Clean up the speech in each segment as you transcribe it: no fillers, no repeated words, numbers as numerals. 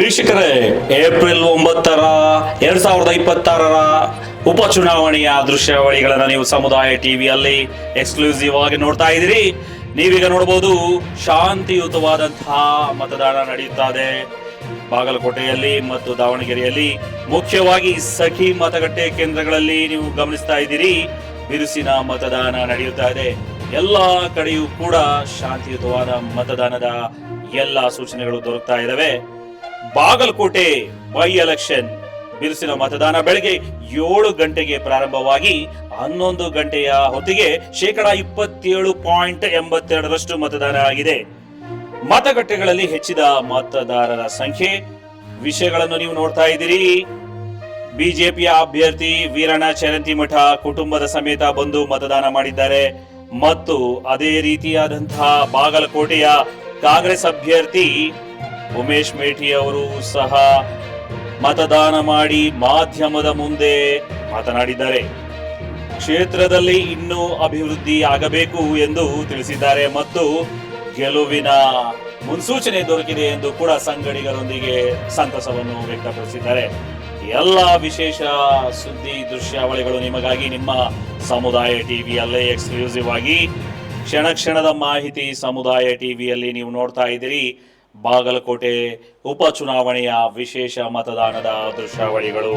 ವೀಕ್ಷಕರೇ, ಏಪ್ರಿಲ್ 9 2026 ಉಪಚುನಾವಣೆಯ ದೃಶ್ಯಾವಳಿಗಳನ್ನು ನೀವು ಸಮುದಾಯ ಟಿವಿಯಲ್ಲಿ ಎಕ್ಸ್ಕ್ಲೂಸಿವ್ ಆಗಿ ನೋಡ್ತಾ ಇದ್ದೀರಿ. ನೀವೀಗ ನೋಡಬಹುದು, ಶಾಂತಿಯುತವಾದಂತಹ ಮತದಾನ ನಡೆಯುತ್ತಾ ಇದೆ ಬಾಗಲಕೋಟೆಯಲ್ಲಿ ಮತ್ತು ದಾವಣಗೆರೆಯಲ್ಲಿ. ಮುಖ್ಯವಾಗಿ ಸಖಿ ಮತಗಟ್ಟೆ ಕೇಂದ್ರಗಳಲ್ಲಿ ನೀವು ಗಮನಿಸ್ತಾ ಇದ್ದೀರಿ, ಬಿರುಸಿನ ಮತದಾನ ನಡೆಯುತ್ತಾ ಇದೆ. ಎಲ್ಲ ಕಡೆಯೂ ಕೂಡ ಶಾಂತಿಯುತವಾದ ಮತದಾನದ ಎಲ್ಲ ಸೂಚನೆಗಳು ದೊರಕ್ತಾ ಇದ್ದಾವೆ. ಬಾಗಲಕೋಟೆ ಬೈ ಎಲೆಕ್ಷನ್ ಬಿರುಸಿನ ಮತದಾನ ಬೆಳಗ್ಗೆ 7 ಗಂಟೆಗೆ ಪ್ರಾರಂಭವಾಗಿ 11 ಗಂಟೆಯ ಹೊತ್ತಿಗೆ 27.82% ಮತದಾನ ಆಗಿದೆ. ಮತಗಟ್ಟೆಗಳಲ್ಲಿ ಹೆಚ್ಚಿದ ಮತದಾರರ ಸಂಖ್ಯೆ ವಿಷಯಗಳನ್ನು ನೀವು ನೋಡ್ತಾ ಇದ್ದೀರಿ. ಬಿಜೆಪಿಯ ಅಭ್ಯರ್ಥಿ ವೀರಣ್ಣ ಚರಂತಿಮಠ ಕುಟುಂಬದ ಸಮೇತ ಬಂದು ಮತದಾನ ಮಾಡಿದ್ದಾರೆ ಮತ್ತು ಅದೇ ರೀತಿಯಾದಂತಹ ಬಾಗಲಕೋಟೆಯ ಕಾಂಗ್ರೆಸ್ ಅಭ್ಯರ್ಥಿ ಉಮೇಶ್ ಮೇಟಿ ಅವರು ಸಹ ಮತದಾನ ಮಾಡಿ ಮಾಧ್ಯಮದ ಮುಂದೆ ಮಾತನಾಡಿದ್ದಾರೆ. ಕ್ಷೇತ್ರದಲ್ಲಿ ಇನ್ನೂ ಅಭಿವೃದ್ಧಿ ಆಗಬೇಕು ಎಂದು ತಿಳಿಸಿದ್ದಾರೆ ಮತ್ತು ಗೆಲುವಿನ ಮುನ್ಸೂಚನೆ ದೊರಕಿದೆ ಎಂದು ಕೂಡ ಸಂಗಡಿಗರೊಂದಿಗೆ ಸಂತಸವನ್ನು ವ್ಯಕ್ತಪಡಿಸಿದ್ದಾರೆ. ಎಲ್ಲ ವಿಶೇಷ ಸುದ್ದಿ ದೃಶ್ಯಾವಳಿಗಳು ನಿಮಗಾಗಿ ನಿಮ್ಮ ಸಮುದಾಯ ಟಿವಿಯಲ್ಲೇ ಎಕ್ಸ್ಕ್ಲೂಸಿವ್ ಆಗಿ ಕ್ಷಣ ಕ್ಷಣದ ಮಾಹಿತಿ ಸಮುದಾಯ ಟಿವಿಯಲ್ಲಿ ನೀವು ನೋಡ್ತಾ ಇದ್ದೀರಿ. ಬಾಗಲಕೋಟೆ ಉಪಚುನಾವಣೆಯ ವಿಶೇಷ ಮತದಾನದ ದೃಶ್ಯಾವಳಿಗಳು.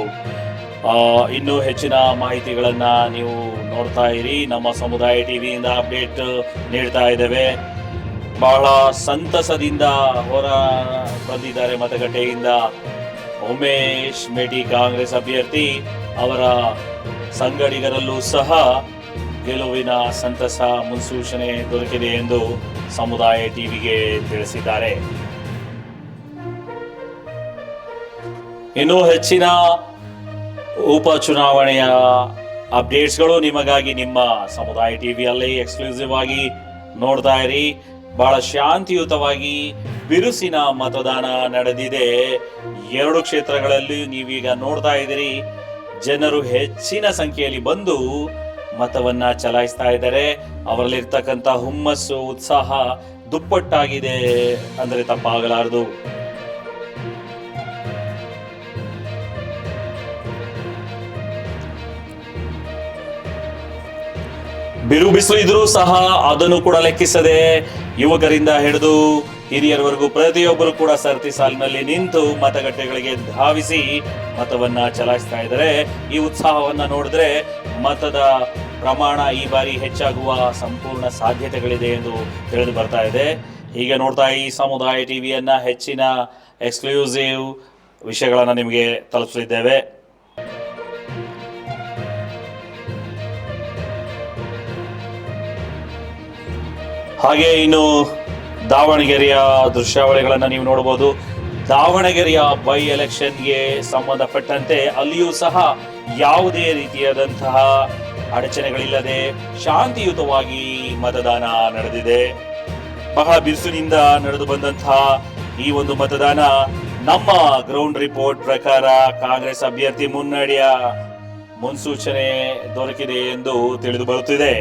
ಇನ್ನೂ ಹೆಚ್ಚಿನ ಮಾಹಿತಿಗಳನ್ನ ನೀವು ನೋಡ್ತಾ ಇರಿ. ನಮ್ಮ ಸಮುದಾಯ ಟಿವಿಯಿಂದ ಅಪ್ಡೇಟ್ ನೀಡ್ತಾ ಇದ್ದೇವೆ. ಬಹಳ ಸಂತಸದಿಂದ ಹೊರ ಬಂದಿದ್ದಾರೆ ಮತಗಟ್ಟೆಯಿಂದ ಉಮೇಶ್ ಮೇಟಿ ಕಾಂಗ್ರೆಸ್ ಅಭ್ಯರ್ಥಿ. ಅವರ ಸಂಗಡಿಗರಲ್ಲೂ ಸಹ ಗೆಲುವಿನ ಸಂತಸ ಮುನ್ಸೂಚನೆ ದೊರಕಿದೆ ಎಂದು ಸಮುದಾಯ ಟಿವಿಗೆ ತಿಳಿಸಿದ್ದಾರೆ. ಇನ್ನೂ ಹೆಚ್ಚಿನ ಉಪಚುನಾವಣೆಯ ಅಪ್ಡೇಟ್ಸ್ಗಳು ನಿಮಗಾಗಿ ನಿಮ್ಮ ಸಮುದಾಯ ಟಿವಿಯಲ್ಲಿ ಎಕ್ಸ್ಕ್ಲೂಸಿವ್ ಆಗಿ ನೋಡ್ತಾ ಇರಿ. ಬಹಳ ಶಾಂತಿಯುತವಾಗಿ ಬಿರುಸಿನ ಮತದಾನ ನಡೆದಿದೆ. 2 ಕ್ಷೇತ್ರಗಳಲ್ಲಿ ನೀವೀಗ ನೋಡ್ತಾ ಇದ್ದೀರಿ. ಜನರು ಹೆಚ್ಚಿನ ಸಂಖ್ಯೆಯಲ್ಲಿ ಬಂದು ಮತವನ್ನ ಚಲಾಯಿಸ್ತಾ ಇದ್ದಾರೆ. ಅವರಲ್ಲಿರ್ತಕ್ಕಂಥ ಹುಮ್ಮಸ್ಸು, ಉತ್ಸಾಹ ದುಪ್ಪಟ್ಟಾಗಿದೆ ಅಂದ್ರೆ ತಪ್ಪಾಗಲಾರದು. ಬಿರು ಬಿಸಿಲು ಇದ್ರೂ ಸಹ ಅದನ್ನು ಕೂಡ ಲೆಕ್ಕಿಸದೆ ಯುವಕರಿಂದ ಹಿಡಿದು ಹಿರಿಯರವರೆಗೂ ಪ್ರತಿಯೊಬ್ಬರು ಕೂಡ ಸರತಿ ಸಾಲಿನಲ್ಲಿ ನಿಂತು ಮತಗಟ್ಟೆಗಳಿಗೆ ಧಾವಿಸಿ ಮತವನ್ನ ಚಲಾಯಿಸ್ತಾ ಇದ್ದಾರೆ. ಈ ಉತ್ಸಾಹವನ್ನ ನೋಡಿದ್ರೆ ಮತದ ಪ್ರಮಾಣ ಈ ಬಾರಿ ಹೆಚ್ಚಾಗುವ ಸಂಪೂರ್ಣ ಸಾಧ್ಯತೆಗಳಿದೆ ಎಂದು ತಿಳಿದು ಬರ್ತಾ ಇದೆ. ಹೀಗೆ ನೋಡ್ತಾ ಈ ಸಮುದಾಯ ಟಿವಿಯನ್ನ ಹೆಚ್ಚಿನ ಎಕ್ಸ್ಕ್ಲೂಸಿವ್ ವಿಷಯಗಳನ್ನ ನಿಮಗೆ ತಲುಪಿಸಲಿದ್ದೇವೆ. ಹಾಗೆ ಇನ್ನು ದಾವಣಗೆರೆಯ ದೃಶ್ಯಾವಳಿಗಳನ್ನು ನೀವು ನೋಡಬಹುದು. ದಾವಣಗೆರೆಯ ಬೈ ಎಲೆಕ್ಷನ್ಗೆ ಸಂಬಂಧಪಟ್ಟಂತೆ ಅಲ್ಲಿಯೂ ಸಹ ಯಾವುದೇ ರೀತಿಯಾದಂತಹ ಅಡಚಣೆಗಳಿಲ್ಲದೆ ಶಾಂತಿಯುತವಾಗಿ ಮತದಾನ ನಡೆದಿದೆ. ಬಹಳ ಬಿರುಸಿನಿಂದ ನಡೆದು ಬಂದಂತಹ ಈ ಒಂದು ಮತದಾನ ನಮ್ಮ ಗ್ರೌಂಡ್ ರಿಪೋರ್ಟ್ ಪ್ರಕಾರ ಕಾಂಗ್ರೆಸ್ ಅಭ್ಯರ್ಥಿ ಮುನ್ನಡೆಯ ಮುನ್ಸೂಚನೆ ದೊರಕಿದೆ ಎಂದು ತಿಳಿದು ಬರುತ್ತಿದೆ.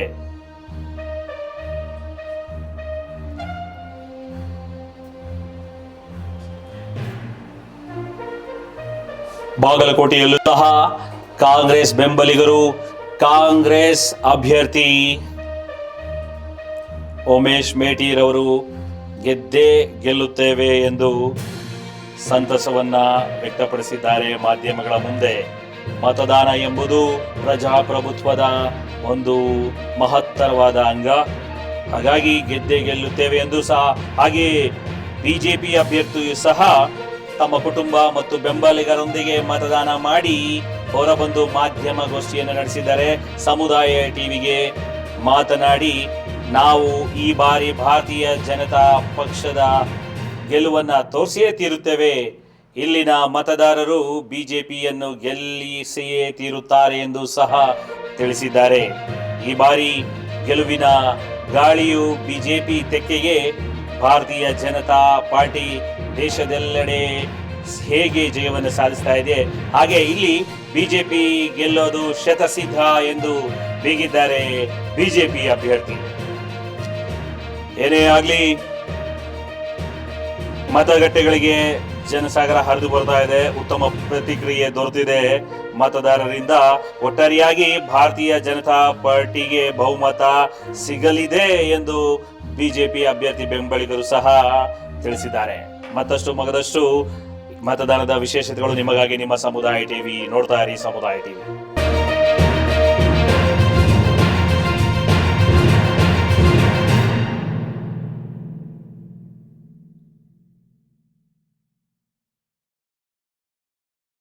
ಬಾಗಲಕೋಟೆಯಲ್ಲೂ ಸಹ ಕಾಂಗ್ರೆಸ್ ಬೆಂಬಲಿಗರು ಕಾಂಗ್ರೆಸ್ ಅಭ್ಯರ್ಥಿ ಉಮೇಶ್ ಮೇಟಿರವರು ಗೆದ್ದೇ ಗೆಲ್ಲುತ್ತೇವೆ ಎಂದು ಸಂತಸವನ್ನ ವ್ಯಕ್ತಪಡಿಸಿದ್ದಾರೆ ಮಾಧ್ಯಮಗಳ ಮುಂದೆ. ಮತದಾನ ಎಂಬುದು ಪ್ರಜಾಪ್ರಭುತ್ವದ ಒಂದು ಮಹತ್ತರವಾದ ಅಂಗ. ಹಾಗಾಗಿ ಗೆದ್ದೇ ಗೆಲ್ಲುತ್ತೇವೆ ಎಂದು ಸಹ, ಹಾಗೆ ಬಿಜೆಪಿ ಅಭ್ಯರ್ಥಿಯು ಸಹ ತಮ್ಮ ಕುಟುಂಬ ಮತ್ತು ಬೆಂಬಲಿಗರೊಂದಿಗೆ ಮತದಾನ ಮಾಡಿ ಹೊರಬಂದು ಮಾಧ್ಯಮಗೋಷ್ಠಿಯನ್ನು ನಡೆಸಿದ್ದಾರೆ. ಸಮುದಾಯ ಟಿವಿಗೆ ಮಾತನಾಡಿ, ನಾವು ಈ ಬಾರಿ ಭಾರತೀಯ ಜನತಾ ಪಕ್ಷದ ಗೆಲುವನ್ನ ತೋರಿಸಿಯೇ ತೀರುತ್ತೇವೆ. ಇಲ್ಲಿನ ಮತದಾರರು ಬಿಜೆಪಿಯನ್ನು ಗೆಲ್ಲಿಸಿಯೇ ತೀರುತ್ತಾರೆ ಎಂದು ಸಹ ತಿಳಿಸಿದ್ದಾರೆ. ಈ ಬಾರಿ ಗೆಲುವಿನ ಗಾಳಿಯು ಬಿಜೆಪಿ ತೆಕ್ಕೆಗೆ. ಭಾರತೀಯ ಜನತಾ ಪಾರ್ಟಿ ದೇಶದೆಲ್ಲೆಡೆ ಹೇಗೆ ಜಯವನ್ನು ಸಾಧಿಸ್ತಾ ಇದೆ, ಹಾಗೆ ಇಲ್ಲಿ ಬಿಜೆಪಿ ಗೆಲ್ಲೋದು ಶತಸಿದ್ಧ ಎಂದು ಬೀಗಿದ್ದಾರೆ ಬಿಜೆಪಿ ಅಭ್ಯರ್ಥಿ. ಏನೇ ಆಗಲಿ ಮತಗಟ್ಟೆಗಳಿಗೆ ಜನಸಾಗರ ಹರಿದು ಬರ್ತಾ ಇದೆ. ಉತ್ತಮ ಪ್ರತಿಕ್ರಿಯೆ ದೊರೆತಿದೆ ಮತದಾರರಿಂದ. ಒಟ್ಟಾರೆಯಾಗಿ ಭಾರತೀಯ ಜನತಾ ಪಾರ್ಟಿಗೆ ಬಹುಮತ ಸಿಗಲಿದೆ ಎಂದು ಬಿಜೆಪಿ ಅಭ್ಯರ್ಥಿ ಬೆಂಬಲಿಗರು ಸಹ ತಿಳಿಸಿದ್ದಾರೆ. ಮತ್ತಷ್ಟು ಮಗದಷ್ಟು ಮತದಾನದ ವಿಶೇಷತೆಗಳು ನಿಮಗಾಗಿ ನಿಮ್ಮ ಸಮುದಾಯ ಟಿವಿ ನೋಡ್ತಾ ಇರಿ. ಸಮುದಾಯ ಟಿವಿ.